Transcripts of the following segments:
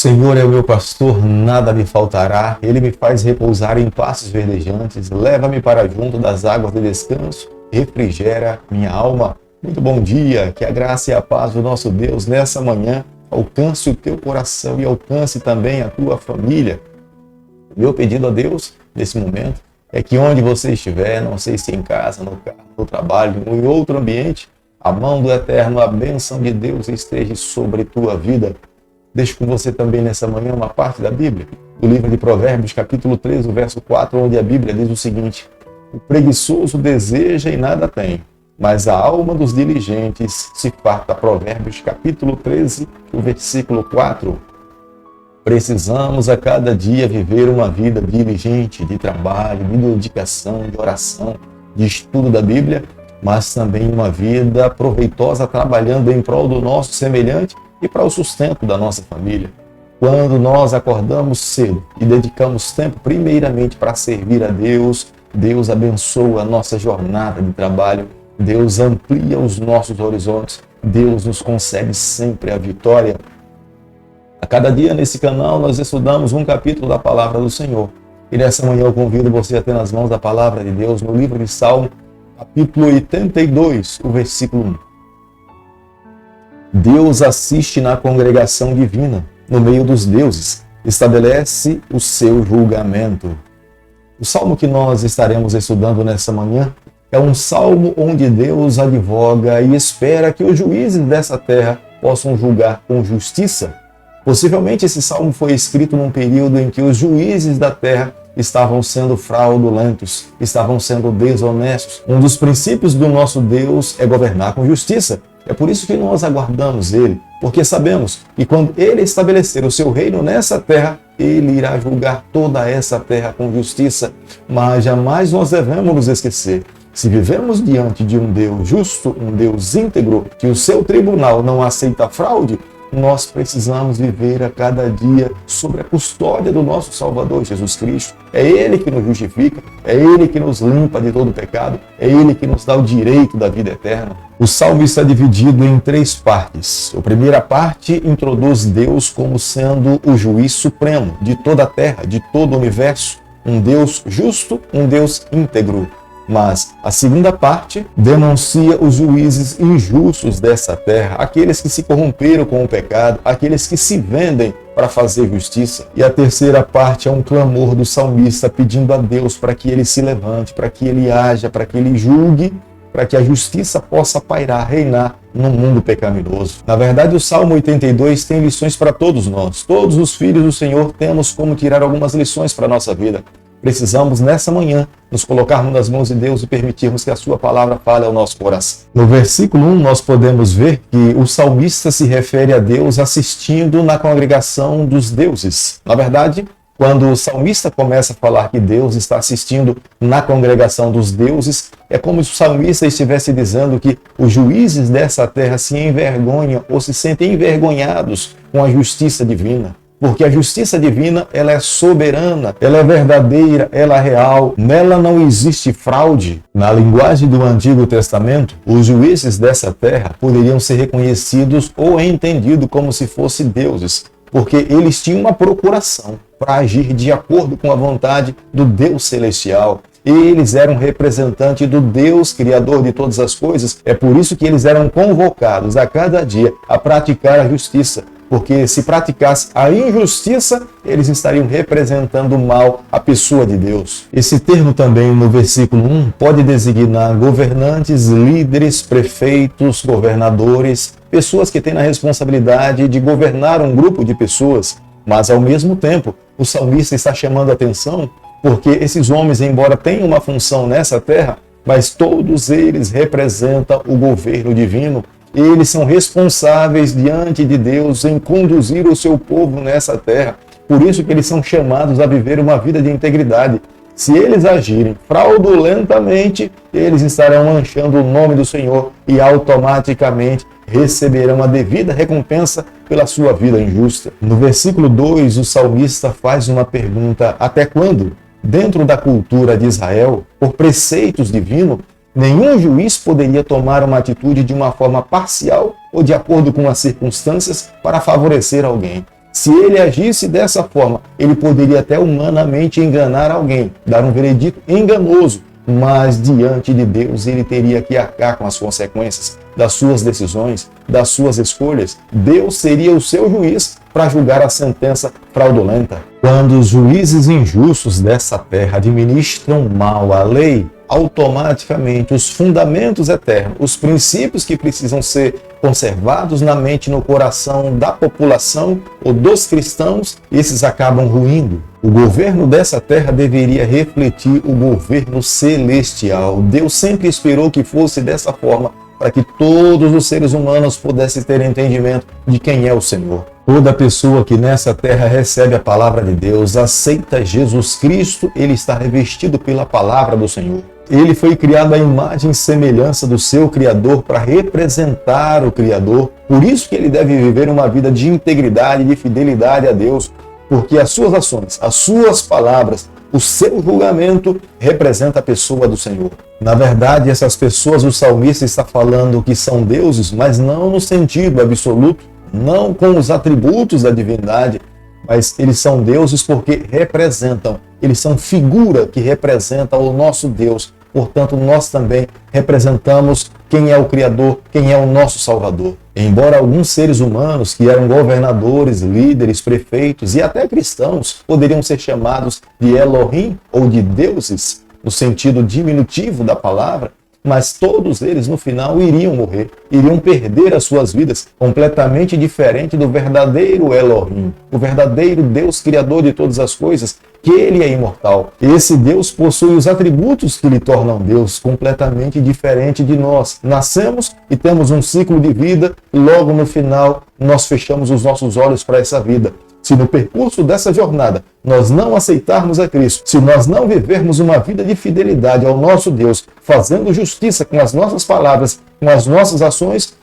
Senhor é o meu pastor, nada me faltará. Ele me faz repousar em pastos verdejantes, leva-me para junto das águas de descanso, refrigera minha alma. Muito bom dia, que a graça e a paz do nosso Deus nessa manhã alcance o teu coração e alcance também a tua família. Meu pedido a Deus nesse momento é que onde você estiver, não sei se em casa, no carro, no trabalho ou em outro ambiente, a mão do Eterno, a bênção de Deus esteja sobre tua vida. Deixo com você também nessa manhã uma parte da Bíblia, do livro de Provérbios, capítulo 13, verso 4, onde a Bíblia diz o seguinte: o preguiçoso deseja e nada tem, mas a alma dos diligentes se farta. Provérbios, capítulo 13, o versículo 4. Precisamos a cada dia viver uma vida diligente, de trabalho, de dedicação, de oração, de estudo da Bíblia, mas também uma vida proveitosa trabalhando em prol do nosso semelhante e para o sustento da nossa família. Quando nós acordamos cedo e dedicamos tempo primeiramente para servir a Deus, Deus abençoa a nossa jornada de trabalho, Deus amplia os nossos horizontes, Deus nos concede sempre a vitória. A cada dia nesse canal nós estudamos um capítulo da Palavra do Senhor. E nessa manhã eu convido você a ter nas mãos a Palavra de Deus no livro de Salmo, capítulo 82, o versículo 1. Deus assiste na congregação divina, no meio dos deuses, estabelece o seu julgamento. O salmo que nós estaremos estudando nessa manhã é um salmo onde Deus advoga e espera que os juízes dessa terra possam julgar com justiça. Possivelmente esse salmo foi escrito num período em que os juízes da terra estavam sendo fraudulentos, estavam sendo desonestos. Um dos princípios do nosso Deus é governar com justiça. É por isso que nós aguardamos Ele, porque sabemos que quando Ele estabelecer o seu reino nessa terra, Ele irá julgar toda essa terra com justiça. Mas jamais nós devemos nos esquecer, se vivemos diante de um Deus justo, um Deus íntegro, que o seu tribunal não aceita fraude, nós precisamos viver a cada dia sob a custódia do nosso Salvador Jesus Cristo. É Ele que nos justifica, é Ele que nos limpa de todo pecado, é Ele que nos dá o direito da vida eterna. O salmo está dividido em 3 partes. A primeira parte introduz Deus como sendo o juiz supremo de toda a terra, de todo o universo, um Deus justo, um Deus íntegro. Mas a segunda parte denuncia os juízes injustos dessa terra, aqueles que se corromperam com o pecado, aqueles que se vendem para fazer justiça. E a terceira parte é um clamor do salmista pedindo a Deus para que ele se levante, para que ele haja, para que ele julgue, para que a justiça possa pairar, reinar no mundo pecaminoso. Na verdade, o Salmo 82 tem lições para todos nós. Todos os filhos do Senhor temos como tirar algumas lições para a nossa vida. Precisamos, nessa manhã, nos colocarmos nas mãos de Deus e permitirmos que a sua palavra fale ao nosso coração. No versículo 1, nós podemos ver que o salmista se refere a Deus assistindo na congregação dos deuses. Na verdade, quando o salmista começa a falar que Deus está assistindo na congregação dos deuses, é como se o salmista estivesse dizendo que os juízes dessa terra se envergonham ou se sentem envergonhados com a justiça divina. Porque a justiça divina, ela é soberana, ela é verdadeira, ela é real, nela não existe fraude. Na linguagem do Antigo Testamento, os juízes dessa terra poderiam ser reconhecidos ou entendidos como se fossem deuses, porque eles tinham uma procuração para agir de acordo com a vontade do Deus celestial. Eles eram representantes do Deus Criador de todas as coisas. É por isso que eles eram convocados a cada dia a praticar a justiça. Porque se praticasse a injustiça, eles estariam representando mal a pessoa de Deus. Esse termo também no versículo 1 pode designar governantes, líderes, prefeitos, governadores, pessoas que têm a responsabilidade de governar um grupo de pessoas. Mas ao mesmo tempo, o salmista está chamando a atenção porque esses homens, embora tenham uma função nessa terra, mas todos eles representam o governo divino. Eles são responsáveis diante de Deus em conduzir o seu povo nessa terra. Por isso que eles são chamados a viver uma vida de integridade. Se eles agirem fraudulentamente, eles estarão manchando o nome do Senhor e automaticamente receberão a devida recompensa pela sua vida injusta. No versículo 2, o salmista faz uma pergunta: até quando? Dentro da cultura de Israel, por preceitos divinos, nenhum juiz poderia tomar uma atitude de uma forma parcial ou de acordo com as circunstâncias para favorecer alguém. Se ele agisse dessa forma, ele poderia até humanamente enganar alguém, dar um veredito enganoso, mas diante de Deus ele teria que arcar com as consequências das suas decisões, das suas escolhas. Deus seria o seu juiz para julgar a sentença fraudulenta. Quando os juízes injustos dessa terra administram mal a lei, automaticamente os fundamentos eternos, os princípios que precisam ser conservados na mente e no coração da população ou dos cristãos, esses acabam ruindo. O governo dessa terra deveria refletir o governo celestial. Deus sempre esperou que fosse dessa forma, para que todos os seres humanos pudessem ter entendimento de quem é o Senhor. Toda pessoa que nessa terra recebe a palavra de Deus, aceita Jesus Cristo, ele está revestido pela palavra do Senhor. Ele foi criado à imagem e semelhança do seu Criador para representar o Criador. Por isso que ele deve viver uma vida de integridade e de fidelidade a Deus, porque as suas ações, as suas palavras, o seu julgamento representa a pessoa do Senhor. Na verdade, essas pessoas, o salmista está falando que são deuses, mas não no sentido absoluto, não com os atributos da divindade, mas eles são deuses porque representam, eles são figura que representa o nosso Deus. Portanto, nós também representamos quem é o Criador, quem é o nosso Salvador. Embora alguns seres humanos que eram governadores, líderes, prefeitos e até cristãos poderiam ser chamados de Elohim ou de deuses, no sentido diminutivo da palavra, mas todos eles no final iriam morrer, iriam perder as suas vidas, completamente diferente do verdadeiro Elohim, o verdadeiro Deus criador de todas as coisas, que ele é imortal. Esse Deus possui os atributos que lhe tornam Deus, completamente diferente de nós. Nascemos e temos um ciclo de vida, logo no final nós fechamos os nossos olhos para essa vida. Se no percurso dessa jornada nós não aceitarmos a Cristo, se nós não vivermos uma vida de fidelidade ao nosso Deus, fazendo justiça com as nossas palavras, com as nossas ações,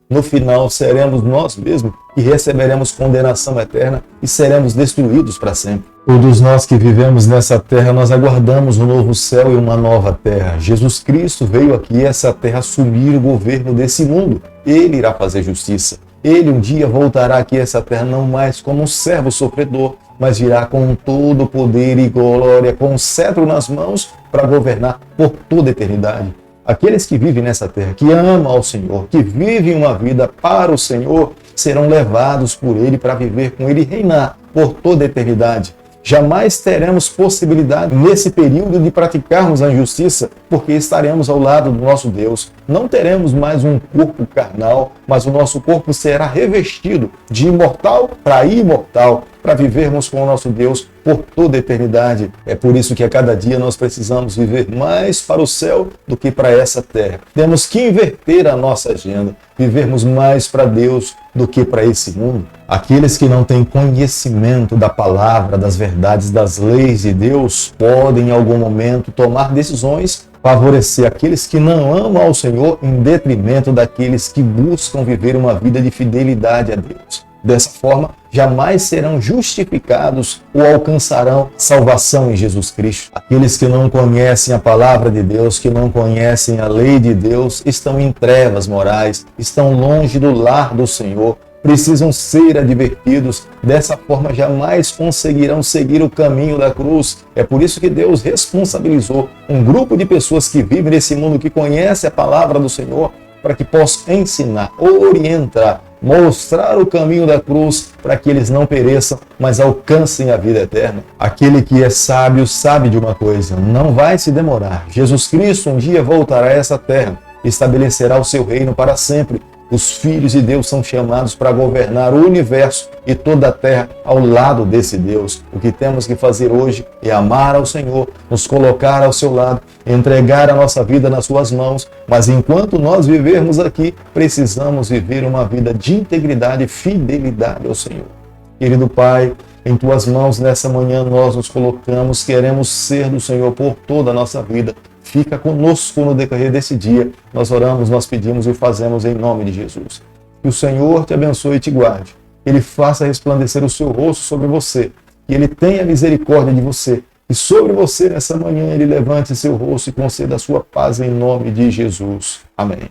no final seremos nós mesmos que receberemos condenação eterna e seremos destruídos para sempre. Todos nós que vivemos nessa terra, nós aguardamos um novo céu e uma nova terra. Jesus Cristo veio aqui essa terra assumir o governo desse mundo. Ele irá fazer justiça. Ele um dia voltará aqui a essa terra não mais como um servo sofredor, mas virá com todo o poder e glória, com um cetro nas mãos para governar por toda a eternidade. Aqueles que vivem nessa terra, que amam ao Senhor, que vivem uma vida para o Senhor, serão levados por Ele para viver com Ele e reinar por toda a eternidade. Jamais teremos possibilidade nesse período de praticarmos a injustiça, porque estaremos ao lado do nosso Deus. Não teremos mais um corpo carnal, mas o nosso corpo será revestido de imortal para imortal, para vivermos com o nosso Deus por toda a eternidade. É por isso que a cada dia nós precisamos viver mais para o céu do que para essa terra. Temos que inverter a nossa agenda, vivermos mais para Deus do que para esse mundo. Aqueles que não têm conhecimento da palavra, das verdades, das leis de Deus, podem em algum momento tomar decisões, favorecer aqueles que não amam ao Senhor em detrimento daqueles que buscam viver uma vida de fidelidade a Deus. Dessa forma, jamais serão justificados ou alcançarão salvação em Jesus Cristo. Aqueles que não conhecem a palavra de Deus, que não conhecem a lei de Deus, estão em trevas morais, estão longe do lar do Senhor, precisam ser advertidos. Dessa forma, jamais conseguirão seguir o caminho da cruz. É por isso que Deus responsabilizou um grupo de pessoas que vivem nesse mundo, que conhece a palavra do Senhor, para que possam ensinar, orientar, mostrar o caminho da cruz para que eles não pereçam, mas alcancem a vida eterna. Aquele que é sábio sabe de uma coisa, não vai se demorar. Jesus Cristo um dia voltará a essa terra, estabelecerá o seu reino para sempre. Os filhos de Deus são chamados para governar o universo e toda a terra ao lado desse Deus. O que temos que fazer hoje é amar ao Senhor, nos colocar ao seu lado, entregar a nossa vida nas suas mãos, mas enquanto nós vivermos aqui, precisamos viver uma vida de integridade e fidelidade ao Senhor. Querido Pai, em Tuas mãos nessa manhã nós nos colocamos, queremos ser do Senhor por toda a nossa vida. Fica conosco no decorrer desse dia. Nós oramos, nós pedimos e o fazemos em nome de Jesus. Que o Senhor te abençoe e te guarde. Ele faça resplandecer o seu rosto sobre você. Que Ele tenha misericórdia de você. E sobre você nessa manhã Ele levante seu rosto e conceda a sua paz em nome de Jesus. Amém.